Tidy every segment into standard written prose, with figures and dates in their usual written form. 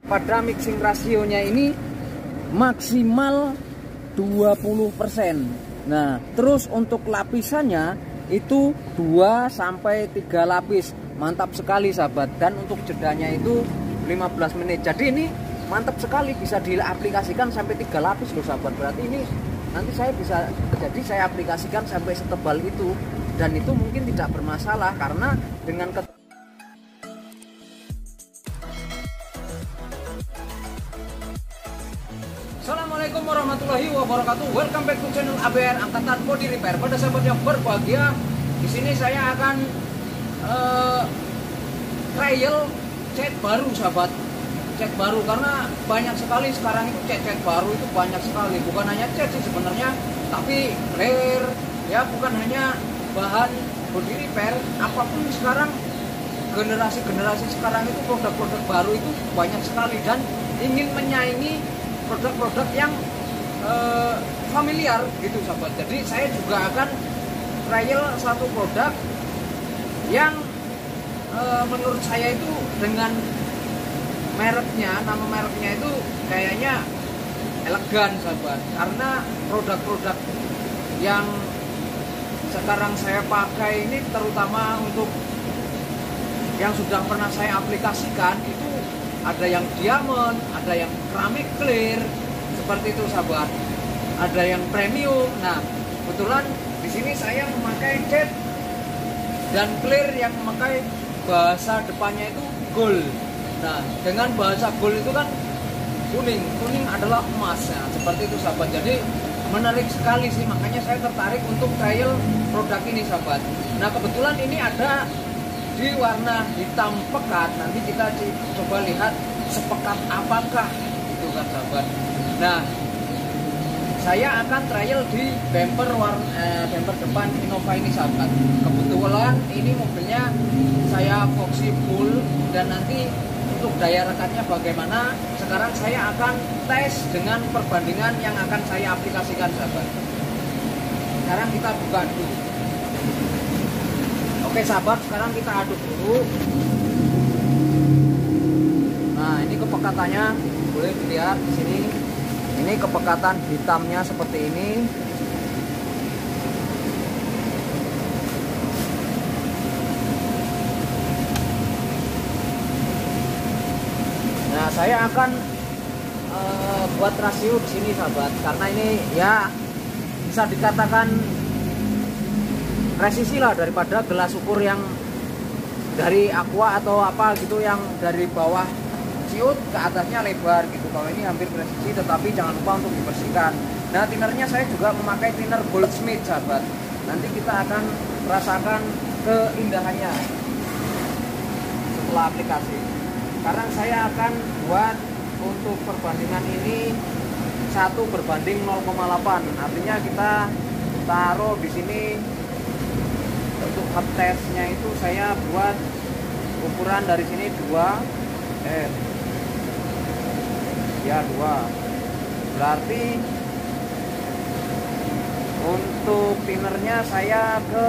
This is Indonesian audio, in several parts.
Pada mixing rasionya ini maksimal 20%. Nah, terus untuk lapisannya itu 2 sampai 3 lapis. Mantap sekali sahabat. Dan untuk jedanya itu 15 menit. Jadi ini mantap sekali, bisa diaplikasikan sampai 3 lapis loh sahabat. Berarti ini nanti saya aplikasikan sampai setebal itu, dan itu mungkin tidak bermasalah karena dengan Assalamualaikum warahmatullahi wabarakatuh. Welcome back to channel ABR Angkatan Body Repair. Pada sahabat yang berbahagia, di sini saya akan trial cat baru sahabat. Cat baru karena banyak sekali sekarang itu cat baru itu banyak sekali. Bukan hanya cat sih sebenarnya, tapi clear ya, bukan hanya bahan body repair, apapun sekarang generasi sekarang itu produk-produk baru itu banyak sekali dan ingin menyaingi produk-produk yang familiar gitu sahabat. Jadi saya juga akan trial satu produk yang menurut saya itu dengan nama mereknya itu kayaknya elegan sahabat, karena produk-produk yang sekarang saya pakai ini terutama untuk yang sudah pernah saya aplikasikan itu ada yang diamond, ada yang keramik clear seperti itu sahabat, ada yang premium. Nah, kebetulan di sini saya memakai cat dan clear yang memakai bahasa depannya itu gold. Nah, dengan bahasa gold itu kan kuning adalah emas ya, seperti itu sahabat. Jadi menarik sekali sih, makanya saya tertarik untuk trial produk ini sahabat. Nah, kebetulan ini ada di warna hitam pekat. Nanti kita coba lihat sepekat apakah itu kan sahabat. Nah, saya akan trial di bumper depan Innova ini sahabat. Kebetulan ini mobilnya saya Foxy full, dan nanti untuk daya rekatnya bagaimana, sekarang saya akan tes dengan perbandingan yang akan saya aplikasikan sahabat. Sekarang kita buka dulu. Oke sahabat, sekarang kita aduk dulu. Nah, ini kepekatannya boleh dilihat di sini. Ini kepekatan hitamnya seperti ini. Nah, saya akan buat rasio di sini sahabat, karena ini ya bisa dikatakan presisi lah daripada gelas ukur yang dari aqua atau apa gitu, yang dari bawah ciut ke atasnya lebar gitu. Kalau ini hampir presisi, tetapi jangan lupa untuk dibersihkan. Nah, tinernya saya juga memakai tiner Goldsmith sahabat. Nanti kita akan merasakan keindahannya setelah aplikasi. Sekarang saya akan buat untuk perbandingan ini 1 berbanding 0,8. Artinya kita taruh di sini. Untuk hub testnya itu saya buat ukuran dari sini 2 berarti untuk tinernya saya ke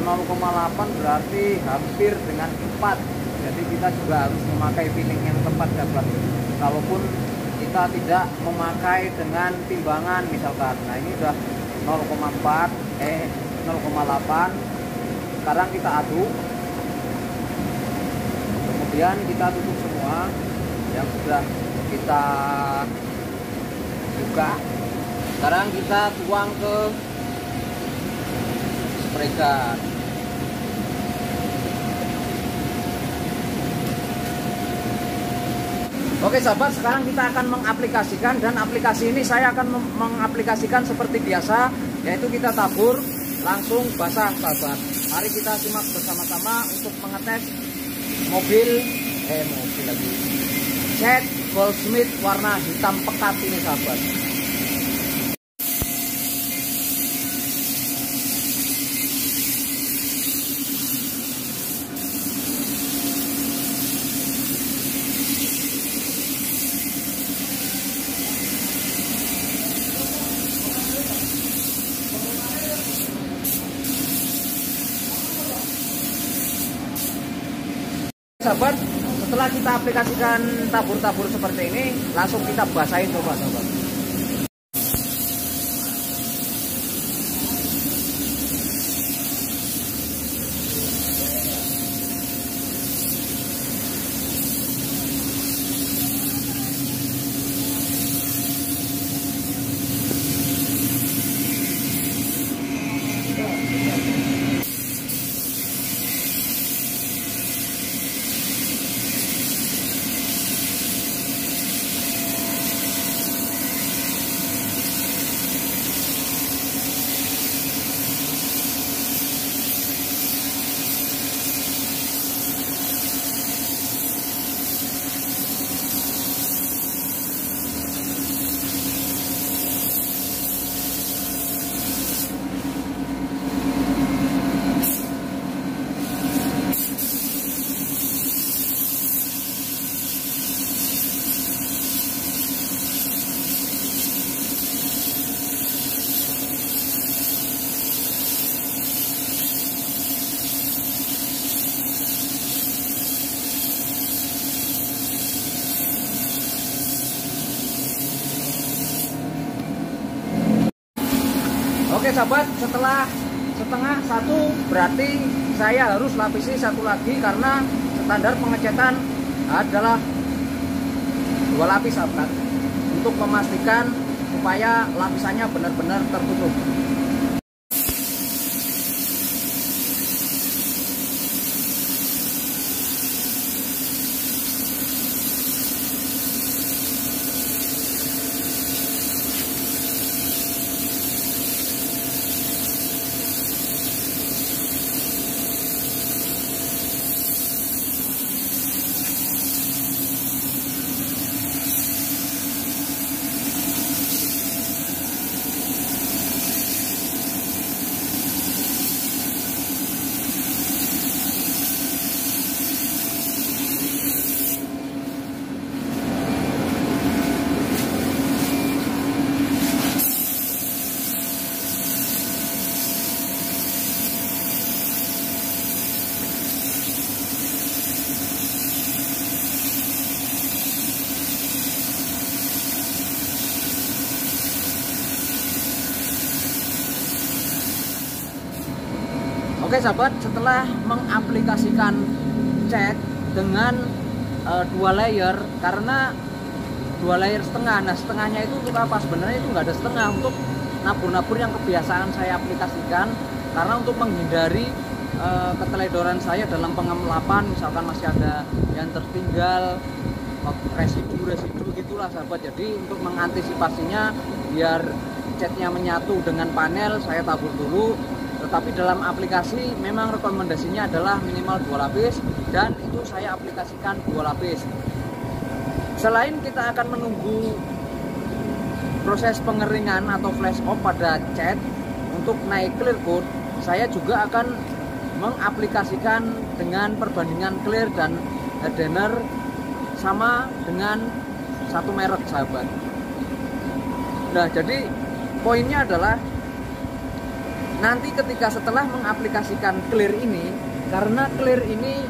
0,8 berarti hampir dengan 4. Jadi kita juga harus memakai filling yang tepat sahabat. Kalaupun kita tidak memakai dengan timbangan misalkan. Nah, ini udah 0,8 sekarang kita aduk, kemudian kita tutup semua yang sudah kita buka. Sekarang kita tuang ke spray gun. Oke sahabat, sekarang kita akan mengaplikasikan, dan aplikasi ini saya akan mengaplikasikan seperti biasa, yaitu kita tabur langsung basah sahabat. Mari kita simak bersama-sama untuk mengetes mobil lagi cat Goldsmith warna hitam pekat ini sahabat. Sahabat, setelah kita kita aplikasikan tabur-tabur seperti ini, langsung kita basahin coba sobat. Oke sahabat, setelah setengah satu berarti saya harus lapisi satu lagi karena standar pengecetan adalah 2 lapis sahabat, untuk memastikan supaya lapisannya benar-benar tertutup. Oke sahabat, setelah mengaplikasikan cat dengan 2 layer, karena 2 layer setengah, nah setengahnya itu untuk apa? Sebenarnya itu nggak ada setengah, untuk nabur-nabur yang kebiasaan saya aplikasikan, karena untuk menghindari keteledoran saya dalam pengelapan, misalkan masih ada yang tertinggal, residu gitulah sahabat. Jadi untuk mengantisipasinya biar catnya menyatu dengan panel, saya tabur dulu. Tetapi dalam aplikasi memang rekomendasinya adalah minimal 2 lapis, dan itu saya aplikasikan 2 lapis. Selain kita akan menunggu proses pengeringan atau flash off pada cat untuk naik clear coat, saya juga akan mengaplikasikan dengan perbandingan clear dan hardener sama dengan satu merek sahabat. Nah jadi poinnya adalah nanti ketika setelah mengaplikasikan clear ini, karena clear ini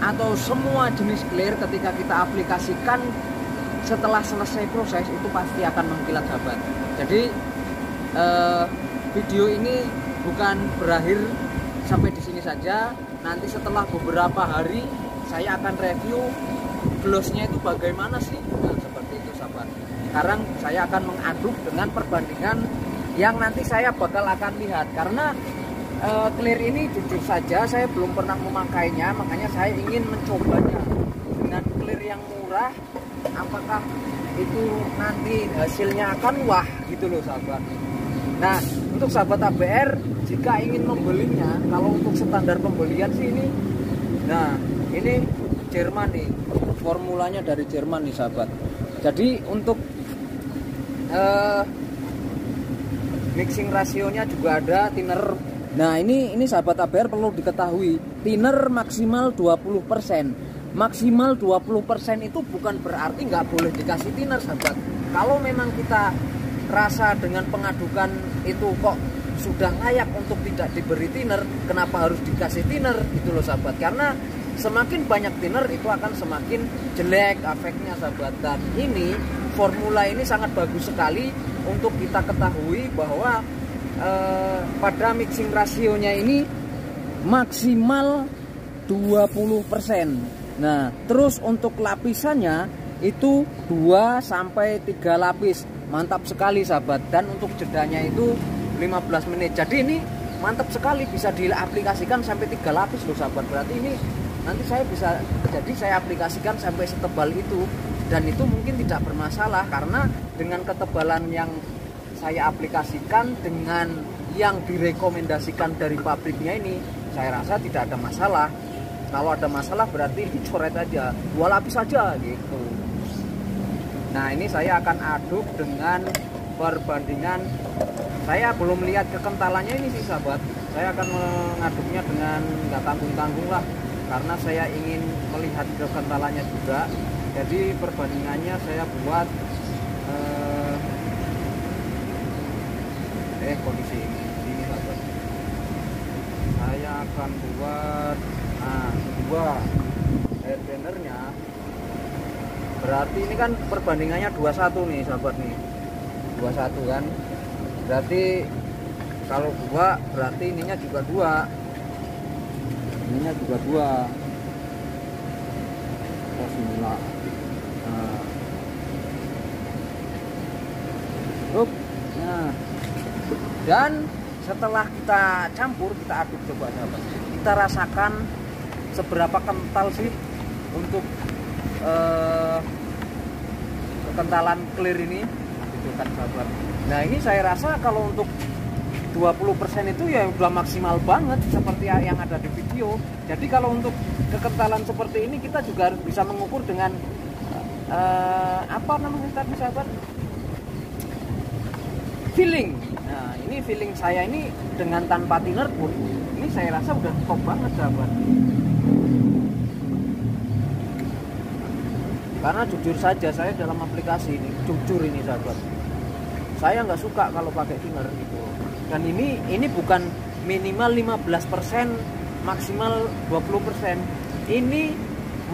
atau semua jenis clear ketika kita aplikasikan setelah selesai proses itu pasti akan mengkilat sahabat. Jadi video ini bukan berakhir sampai di sini saja. Nanti setelah beberapa hari saya akan review glossnya itu bagaimana sih, nah, seperti itu sahabat. Sekarang saya akan mengaduk dengan perbandingan yang nanti saya bakal akan lihat, karena clear ini jujur saja saya belum pernah memakainya, makanya saya ingin mencobanya dengan clear yang murah. Apakah itu nanti hasilnya akan wah gitu loh sahabat. Nah untuk sahabat ABR jika ingin membelinya, kalau untuk standar pembelian sih ini, nah ini Jerman nih, formulanya dari Jerman nih sahabat. Jadi untuk mixing rasionya juga ada thinner. Nah ini sahabat ABR perlu diketahui, thinner maksimal 20%. Maksimal 20% itu bukan berarti nggak boleh dikasih thinner sahabat. Kalau memang kita rasa dengan pengadukan itu kok sudah layak untuk tidak diberi thinner, kenapa harus dikasih thinner gitu loh sahabat. Karena semakin banyak thinner itu akan semakin jelek efeknya sahabat. Dan ini formula ini sangat bagus sekali untuk kita ketahui bahwa pada mixing rasionya ini maksimal 20%. Nah, terus untuk lapisannya itu 2 sampai 3 lapis. Mantap sekali sahabat. Dan untuk jedanya itu 15 menit. Jadi ini mantap sekali, bisa diaplikasikan sampai 3 lapis loh sahabat. Berarti ini nanti saya aplikasikan sampai setebal itu, dan itu mungkin tidak bermasalah karena dengan ketebalan yang saya aplikasikan dengan yang direkomendasikan dari pabriknya ini, saya rasa tidak ada masalah. Kalau ada masalah berarti dicoret aja, 2 lapis saja gitu. Nah, ini saya akan aduk dengan perbandingan, saya belum lihat kekentalannya ini sih sahabat. Saya akan mengaduknya dengan nggak tanggung-tanggung lah, karena saya ingin melihat kekentalannya juga. Jadi perbandingannya saya buat kondisi ini sahabat. Saya akan buat 2 air blender-nya. Berarti ini kan perbandingannya 21 nih sahabat nih. 21 kan. Berarti kalau 2 berarti ininya juga 2. Ininya juga 2. Bismillah. Nah. Dan setelah kita campur, kita aduk coba sahabat. Kita rasakan seberapa kental sih untuk kekentalan clear ini, gitu kan sahabat. Nah, ini saya rasa kalau untuk 20% itu ya udah maksimal banget seperti yang ada di video. Jadi kalau untuk kekentalan seperti ini kita juga harus bisa mengukur dengan apa namanya tadi sahabat? Feeling. Nah, ini feeling saya ini dengan tanpa thinner pun ini saya rasa udah top banget sahabat. Karena jujur saja saya dalam aplikasi ini, jujur ini sahabat, saya nggak suka kalau pakai thinner gitu. Dan ini bukan minimal 15%, maksimal 20%. Ini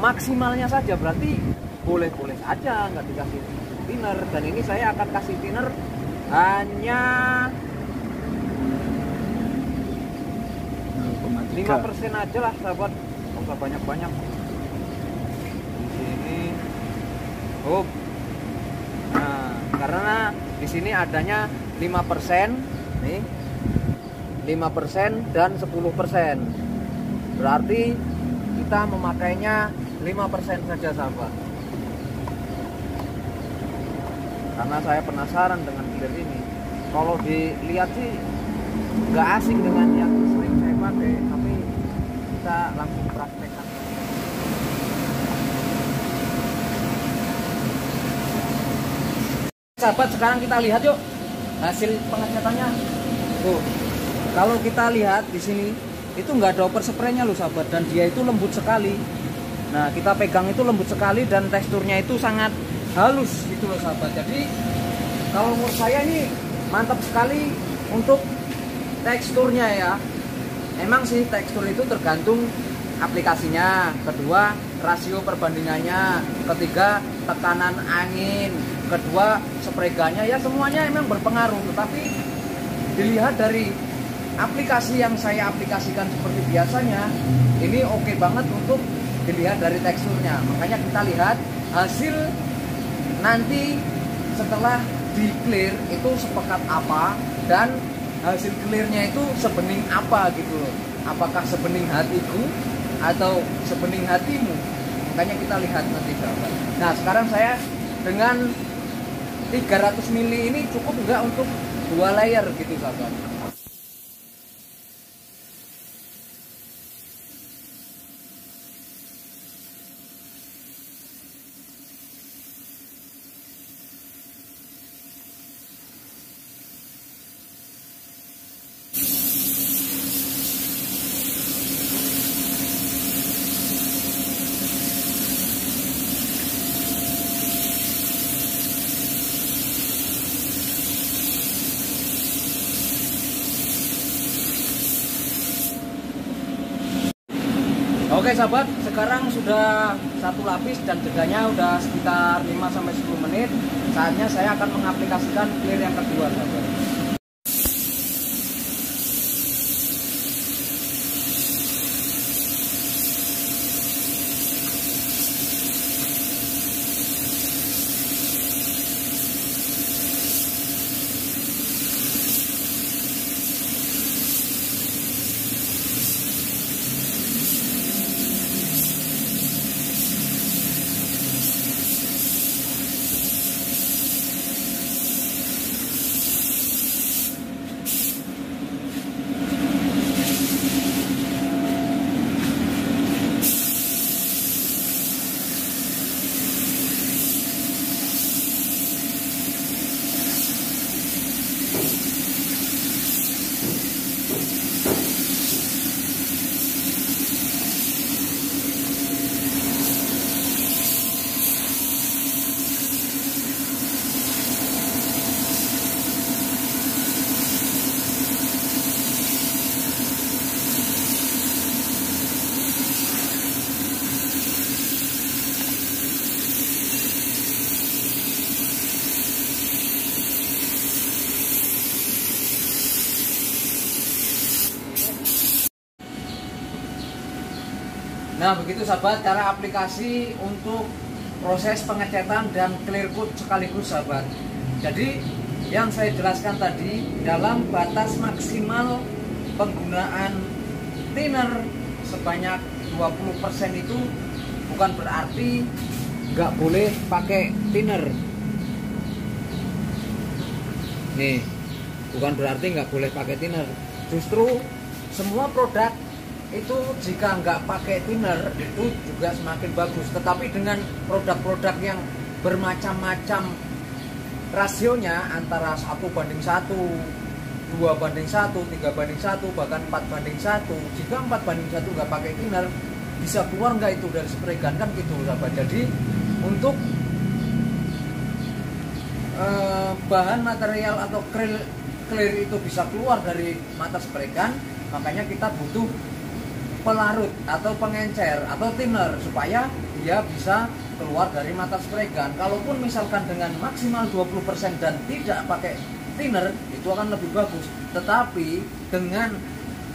maksimalnya saja, berarti boleh-boleh saja nggak dikasih thinner. Dan ini saya akan kasih thinner hanya 5% aja lah sahabat, nggak usah banyak-banyak. Di sini, nah karena di sini adanya 5%, nih 5% dan 10%. Berarti kita memakainya 5% saja sahabat. Karena saya penasaran dengan clear ini. Kalau dilihat sih nggak asing dengan yang sering saya pakai, tapi kita langsung praktekkan. Sahabat, sekarang kita lihat yuk hasil pengecatannya. Tuh, kalau kita lihat di sini itu nggak ada overspray-nya loh sahabat, dan dia itu lembut sekali. Nah, kita pegang itu lembut sekali dan teksturnya itu sangat halus gitu loh sahabat. Jadi kalau menurut saya ini mantap sekali untuk teksturnya ya. Emang sih tekstur itu tergantung aplikasinya, kedua rasio perbandingannya, ketiga tekanan angin, kedua spraygannya, ya semuanya emang berpengaruh. Tetapi dilihat dari aplikasi yang saya aplikasikan seperti biasanya, ini oke banget untuk dilihat dari teksturnya. Makanya kita lihat hasil nanti setelah di clear itu sepekat apa dan hasil clearnya itu sebening apa gitu loh. Apakah sebening hatiku atau sebening hatimu? Makanya kita lihat nanti sahabat. Nah, sekarang saya dengan 300 ml ini cukup enggak untuk 2 layer gitu sahabat. Oke sahabat, sekarang sudah satu lapis dan jedanya udah sekitar 5-10 menit. Saatnya saya akan mengaplikasikan clear yang kedua sahabat. Nah begitu sahabat cara aplikasi untuk proses pengecetan dan clear coat sekaligus sahabat. Jadi yang saya jelaskan tadi, dalam batas maksimal penggunaan thinner sebanyak 20% itu bukan berarti nggak boleh pakai thinner. Nih, bukan berarti nggak boleh pakai thinner. Justru semua produk itu jika nggak pakai thinner itu juga semakin bagus. Tetapi dengan produk-produk yang bermacam-macam rasionya antara 1:1, 2:1, 3:1, bahkan 4:1. Jika 4:1 nggak pakai thinner, bisa keluar nggak itu dari spray gun kan gitu sahabat. Jadi untuk bahan material atau clear itu bisa keluar dari mata spray gun, makanya kita butuh pelarut atau pengencer atau thinner supaya dia bisa keluar dari mata spray gun. Kalaupun misalkan dengan maksimal 20% dan tidak pakai thinner itu akan lebih bagus. Tetapi dengan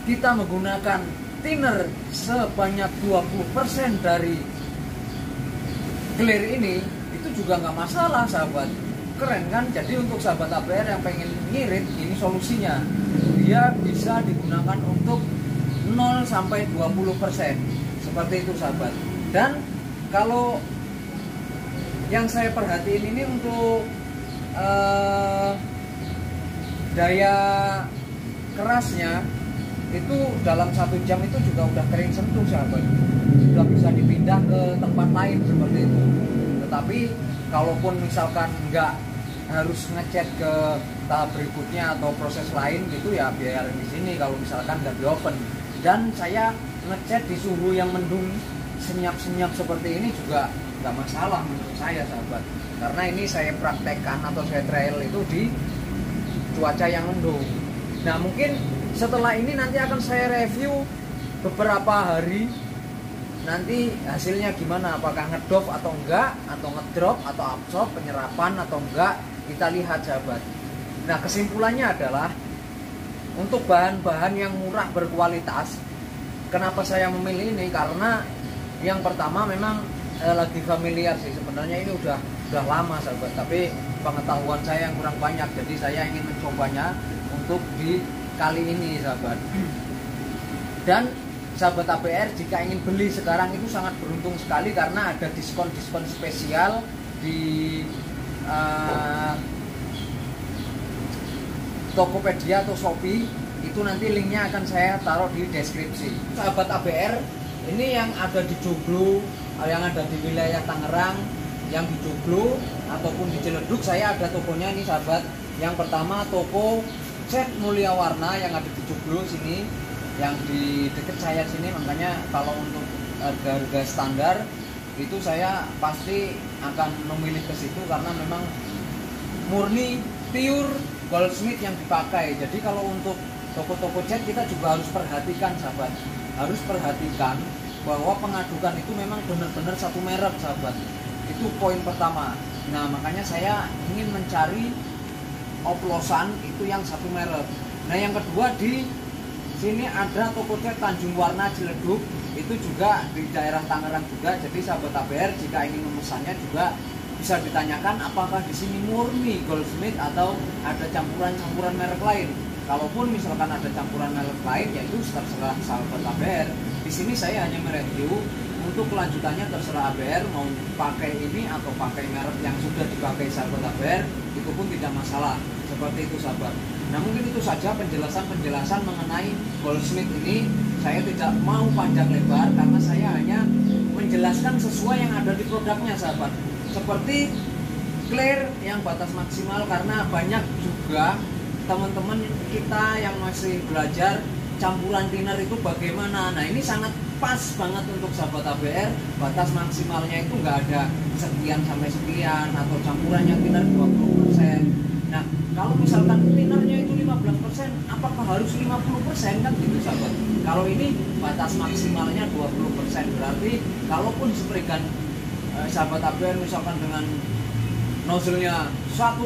kita menggunakan thinner sebanyak 20% dari clear ini itu juga nggak masalah sahabat. Keren kan? Jadi untuk sahabat APR yang pengen ngirit, ini solusinya. Dia bisa digunakan untuk 0 sampai 20%. Seperti itu sahabat. Dan kalau yang saya perhatiin ini untuk daya kerasnya itu dalam 1 jam itu juga udah kering sentuh sahabat. Sudah bisa dipindah ke tempat lain seperti itu. Tetapi kalaupun misalkan nggak harus ngecat ke tahap berikutnya atau proses lain gitu ya biar di sini kalau misalkan nggak di oven. Dan saya ngecat di suhu yang mendung senyap-senyap seperti ini juga nggak masalah menurut saya sahabat, karena ini saya praktekkan atau saya trial itu di cuaca yang mendung. Nah mungkin setelah ini nanti akan saya review beberapa hari nanti hasilnya gimana, apakah ngedrop atau enggak, atau ngedrop atau absorb penyerapan atau enggak, kita lihat sahabat. Nah kesimpulannya adalah untuk bahan-bahan yang murah berkualitas, kenapa saya memilih ini? Karena yang pertama memang lagi familiar sih, sebenarnya ini udah lama sahabat, tapi pengetahuan saya yang kurang banyak, jadi saya ingin mencobanya untuk di kali ini sahabat. Dan sahabat APR jika ingin beli sekarang itu sangat beruntung sekali karena ada diskon-diskon spesial di Tokopedia atau Shopee. Itu nanti linknya akan saya taruh di deskripsi. Sahabat APR, ini yang ada di Joglo, yang ada di wilayah Tangerang, yang di Joglo ataupun di Ciledug, saya ada tokonya ini sahabat. Yang pertama toko Cat Mulia Warna yang ada di Joglo sini, yang di dekat saya sini. Makanya kalau untuk harga standar itu saya pasti akan memilih ke situ karena memang murni pure goldsmith yang dipakai. Jadi kalau untuk toko-toko cat kita juga harus perhatikan sahabat, harus perhatikan bahwa pengadukan itu memang benar-benar satu merek sahabat. Itu poin pertama. Nah makanya saya ingin mencari oplosan itu yang satu merek. Nah yang kedua, di sini ada toko cat Tanjung Warna Ciledug, itu juga di daerah Tangerang juga. Jadi sahabat ABR jika ingin memesannya juga bisa ditanyakan apakah di sini murni Goldsmith atau ada campuran-campuran merek lain. Kalaupun misalkan ada campuran merek lain, yaitu terserah sahabat ABR. Di sini saya hanya mereview, untuk kelanjutannya terserah ABR mau pakai ini atau pakai merek yang sudah dipakai sahabat ABR, itu pun tidak masalah. Seperti itu sahabat. Nah mungkin itu saja penjelasan mengenai Goldsmith ini. Saya tidak mau panjang lebar karena saya hanya menjelaskan sesuai yang ada di produknya sahabat. Seperti clear yang batas maksimal, karena banyak juga teman-teman kita yang masih belajar campuran thinner itu bagaimana. Nah ini sangat pas banget untuk sahabat ABR. Batas maksimalnya itu nggak ada sekian sampai sekian atau campurannya thinner 20%. Nah kalau misalkan thinnernya itu 15%, apakah harus 50% kan gitu sahabat. Kalau ini batas maksimalnya 20%, berarti kalaupun spray gun sahabat ABR misalkan dengan nozzle-nya 1,4,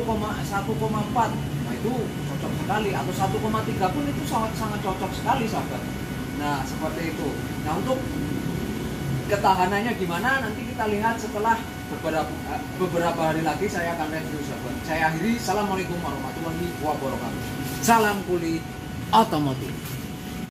nah itu cocok sekali, atau 1,3 pun itu sangat cocok sekali sahabat. Nah seperti itu. Nah untuk ketahanannya gimana nanti kita lihat setelah beberapa hari lagi saya akan review sahabat. Saya akhiri, assalamualaikum warahmatullahi wabarakatuh. Salam kuli otomotif.